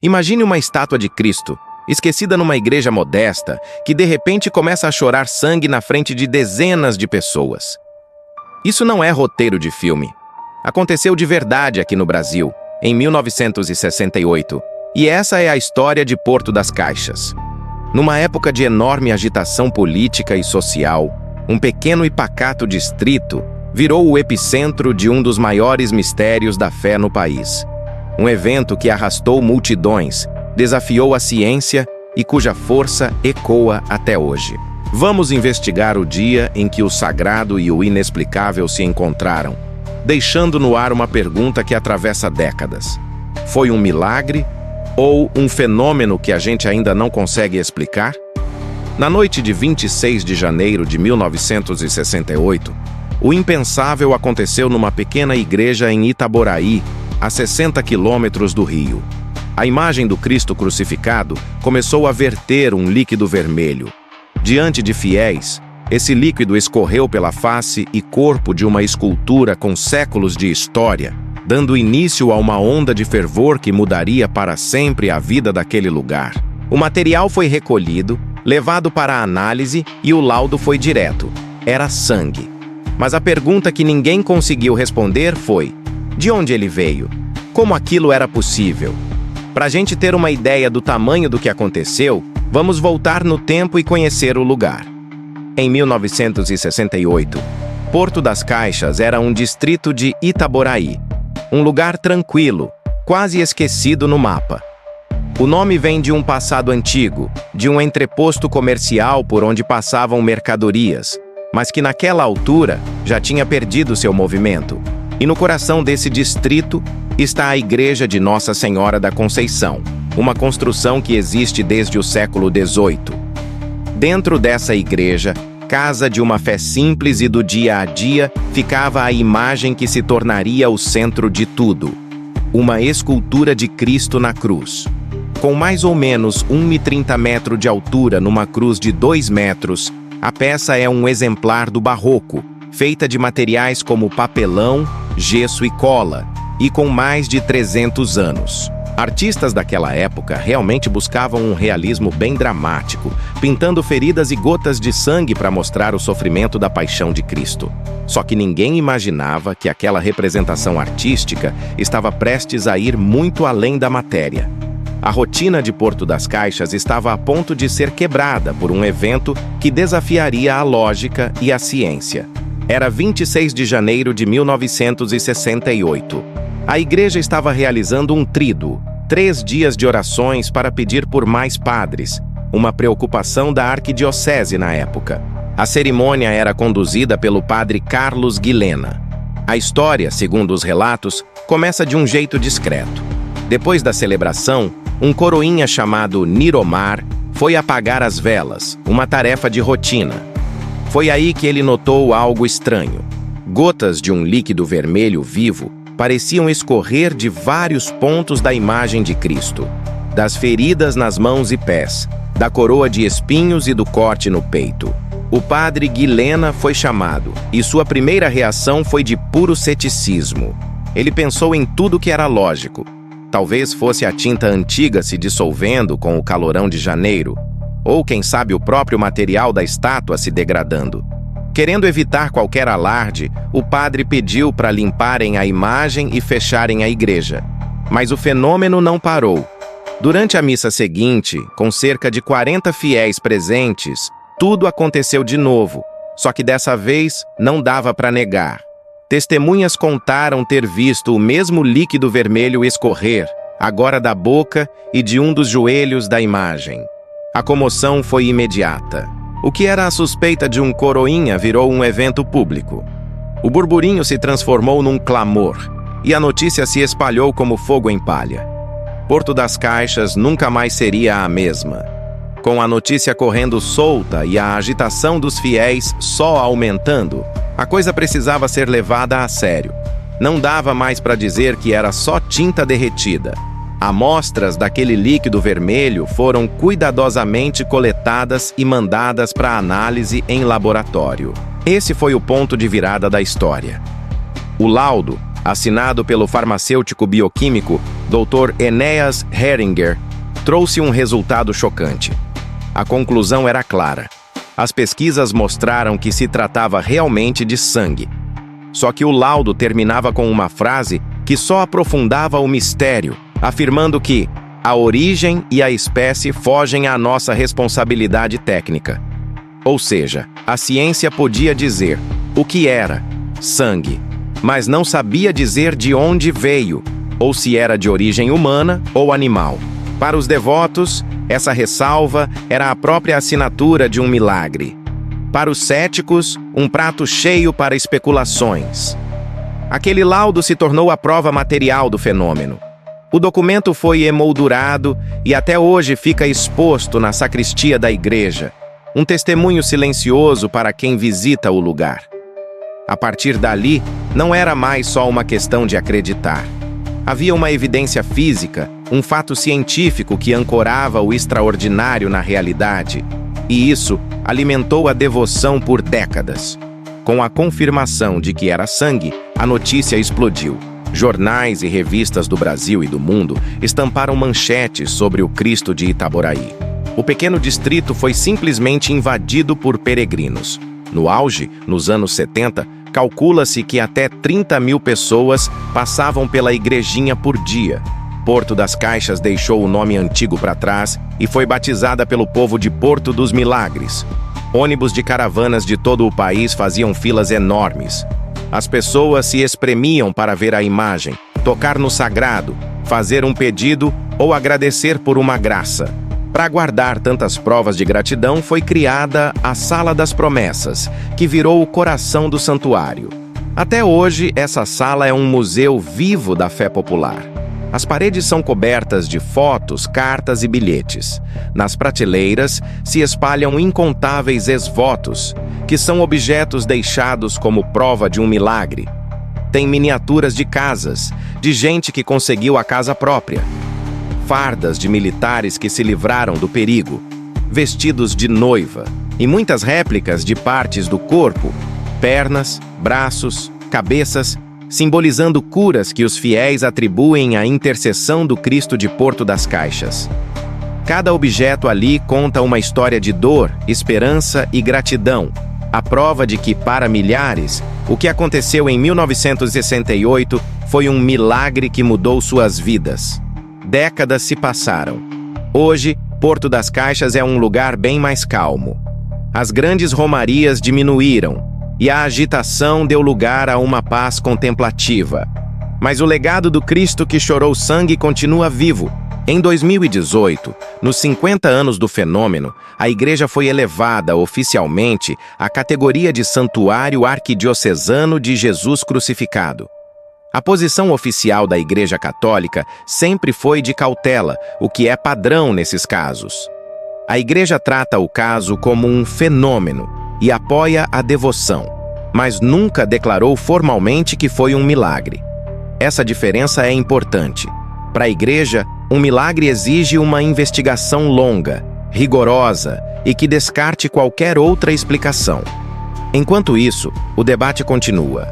Imagine uma estátua de Cristo, esquecida numa igreja modesta, que de repente começa a chorar sangue na frente de dezenas de pessoas. Isso não é roteiro de filme. Aconteceu de verdade aqui no Brasil, em 1968, e essa é a história de Porto das Caixas. Numa época de enorme agitação política e social, um pequeno e pacato distrito virou o epicentro de um dos maiores mistérios da fé no país. Um evento que arrastou multidões, desafiou a ciência e cuja força ecoa até hoje. Vamos investigar o dia em que o sagrado e o inexplicável se encontraram, deixando no ar uma pergunta que atravessa décadas. Foi um milagre ou um fenômeno que a gente ainda não consegue explicar? Na noite de 26 de janeiro de 1968, o impensável aconteceu numa pequena igreja em Itaboraí, a 60 quilômetros do Rio. A imagem do Cristo crucificado começou a verter um líquido vermelho. Diante de fiéis, esse líquido escorreu pela face e corpo de uma escultura com séculos de história, dando início a uma onda de fervor que mudaria para sempre a vida daquele lugar. O material foi recolhido, levado para a análise e o laudo foi direto. Era sangue. Mas a pergunta que ninguém conseguiu responder foi: de onde ele veio? Como aquilo era possível? Para a gente ter uma ideia do tamanho do que aconteceu, vamos voltar no tempo e conhecer o lugar. Em 1968, Porto das Caixas era um distrito de Itaboraí, um lugar tranquilo, quase esquecido no mapa. O nome vem de um passado antigo, de um entreposto comercial por onde passavam mercadorias, mas que naquela altura já tinha perdido seu movimento. E no coração desse distrito está a Igreja de Nossa Senhora da Conceição, uma construção que existe desde o século XVIII. Dentro dessa igreja, casa de uma fé simples e do dia a dia, ficava a imagem que se tornaria o centro de tudo: uma escultura de Cristo na cruz. Com mais ou menos 1,30 m de altura numa cruz de 2 metros, a peça é um exemplar do barroco, feita de materiais como papelão, gesso e cola, e com mais de 300 anos. Artistas daquela época realmente buscavam um realismo bem dramático, pintando feridas e gotas de sangue para mostrar o sofrimento da paixão de Cristo. Só que ninguém imaginava que aquela representação artística estava prestes a ir muito além da matéria. A rotina de Porto das Caixas estava a ponto de ser quebrada por um evento que desafiaria a lógica e a ciência. Era 26 de janeiro de 1968. A igreja estava realizando um tríduo, 3 dias de orações para pedir por mais padres, uma preocupação da arquidiocese na época. A cerimônia era conduzida pelo padre Carlos Guilena. A história, segundo os relatos, começa de um jeito discreto. Depois da celebração, um coroinha chamado Niromar foi apagar as velas, uma tarefa de rotina. Foi aí que ele notou algo estranho. Gotas de um líquido vermelho vivo pareciam escorrer de vários pontos da imagem de Cristo, das feridas nas mãos e pés, da coroa de espinhos e do corte no peito. O padre Guilena foi chamado, e sua primeira reação foi de puro ceticismo. Ele pensou em tudo que era lógico. Talvez fosse a tinta antiga se dissolvendo com o calorão de janeiro, ou quem sabe o próprio material da estátua se degradando. Querendo evitar qualquer alarde, o padre pediu para limparem a imagem e fecharem a igreja. Mas o fenômeno não parou. Durante a missa seguinte, com cerca de 40 fiéis presentes, tudo aconteceu de novo, só que dessa vez não dava para negar. Testemunhas contaram ter visto o mesmo líquido vermelho escorrer, agora da boca e de um dos joelhos da imagem. A comoção foi imediata. O que era a suspeita de um coroinha virou um evento público. O burburinho se transformou num clamor, e a notícia se espalhou como fogo em palha. Porto das Caixas nunca mais seria a mesma. Com a notícia correndo solta e a agitação dos fiéis só aumentando, a coisa precisava ser levada a sério. Não dava mais para dizer que era só tinta derretida. Amostras daquele líquido vermelho foram cuidadosamente coletadas e mandadas para análise em laboratório. Esse foi o ponto de virada da história. O laudo, assinado pelo farmacêutico bioquímico Dr. Enéas Heringer, trouxe um resultado chocante. A conclusão era clara. As pesquisas mostraram que se tratava realmente de sangue. Só que o laudo terminava com uma frase que só aprofundava o mistério, afirmando que a origem e a espécie fogem à nossa responsabilidade técnica. Ou seja, a ciência podia dizer o que era sangue, mas não sabia dizer de onde veio, ou se era de origem humana ou animal. Para os devotos, essa ressalva era a própria assinatura de um milagre. Para os céticos, um prato cheio para especulações. Aquele laudo se tornou a prova material do fenômeno. O documento foi emoldurado e até hoje fica exposto na sacristia da igreja, um testemunho silencioso para quem visita o lugar. A partir dali, não era mais só uma questão de acreditar. Havia uma evidência física, um fato científico que ancorava o extraordinário na realidade, e isso alimentou a devoção por décadas. Com a confirmação de que era sangue, a notícia explodiu. Jornais e revistas do Brasil e do mundo estamparam manchetes sobre o Cristo de Itaboraí. O pequeno distrito foi simplesmente invadido por peregrinos. No auge, nos anos 70, calcula-se que até 30 mil pessoas passavam pela igrejinha por dia. Porto das Caixas deixou o nome antigo para trás e foi batizada pelo povo de Porto dos Milagres. Ônibus de caravanas de todo o país faziam filas enormes. As pessoas se espremiam para ver a imagem, tocar no sagrado, fazer um pedido ou agradecer por uma graça. Para guardar tantas provas de gratidão, foi criada a Sala das Promessas, que virou o coração do santuário. Até hoje, essa sala é um museu vivo da fé popular. As paredes são cobertas de fotos, cartas e bilhetes. Nas prateleiras se espalham incontáveis exvotos, que são objetos deixados como prova de um milagre. Tem miniaturas de casas, de gente que conseguiu a casa própria. Fardas de militares que se livraram do perigo, vestidos de noiva, e muitas réplicas de partes do corpo, pernas, braços, cabeças, simbolizando curas que os fiéis atribuem à intercessão do Cristo de Porto das Caixas. Cada objeto ali conta uma história de dor, esperança e gratidão, a prova de que, para milhares, o que aconteceu em 1968 foi um milagre que mudou suas vidas. Décadas se passaram. Hoje, Porto das Caixas é um lugar bem mais calmo. As grandes romarias diminuíram, e a agitação deu lugar a uma paz contemplativa. Mas o legado do Cristo que chorou sangue continua vivo. Em 2018, nos 50 anos do fenômeno, a igreja foi elevada oficialmente à categoria de Santuário Arquidiocesano de Jesus Crucificado. A posição oficial da Igreja Católica sempre foi de cautela, o que é padrão nesses casos. A igreja trata o caso como um fenômeno e apoia a devoção, mas nunca declarou formalmente que foi um milagre. Essa diferença é importante. Para a igreja, um milagre exige uma investigação longa, rigorosa e que descarte qualquer outra explicação. Enquanto isso, o debate continua.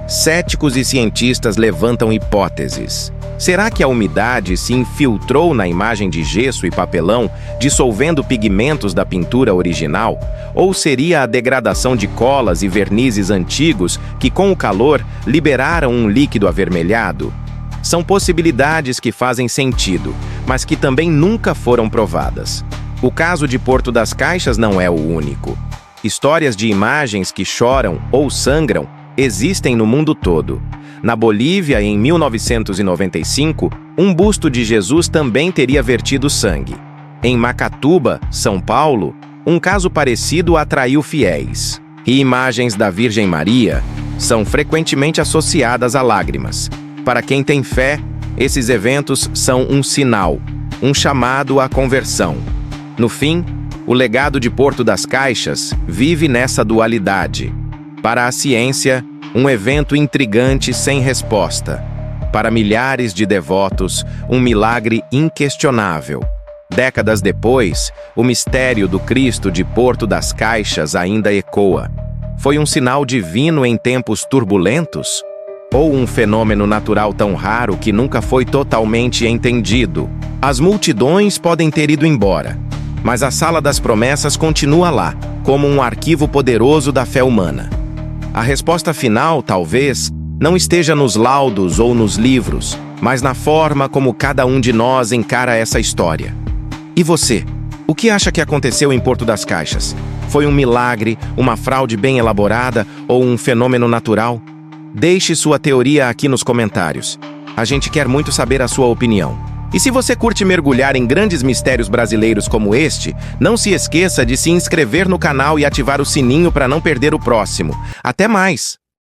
Céticos e cientistas levantam hipóteses. Será que a umidade se infiltrou na imagem de gesso e papelão, dissolvendo pigmentos da pintura original? Ou seria a degradação de colas e vernizes antigos que, com o calor, liberaram um líquido avermelhado? São possibilidades que fazem sentido, mas que também nunca foram provadas. O caso de Porto das Caixas não é o único. Histórias de imagens que choram ou sangram existem no mundo todo. Na Bolívia, em 1995, um busto de Jesus também teria vertido sangue. Em Macatuba, São Paulo, um caso parecido atraiu fiéis. E imagens da Virgem Maria são frequentemente associadas a lágrimas. Para quem tem fé, esses eventos são um sinal, um chamado à conversão. No fim, o legado de Porto das Caixas vive nessa dualidade. Para a ciência, um evento intrigante sem resposta. Para milhares de devotos, um milagre inquestionável. Décadas depois, o mistério do Cristo de Porto das Caixas ainda ecoa. Foi um sinal divino em tempos turbulentos? Ou um fenômeno natural tão raro que nunca foi totalmente entendido? As multidões podem ter ido embora, mas a Sala das Promessas continua lá, como um arquivo poderoso da fé humana. A resposta final, talvez, não esteja nos laudos ou nos livros, mas na forma como cada um de nós encara essa história. E você? O que acha que aconteceu em Porto das Caixas? Foi um milagre, uma fraude bem elaborada ou um fenômeno natural? Deixe sua teoria aqui nos comentários. A gente quer muito saber a sua opinião. E se você curte mergulhar em grandes mistérios brasileiros como este, não se esqueça de se inscrever no canal e ativar o sininho para não perder o próximo. Até mais!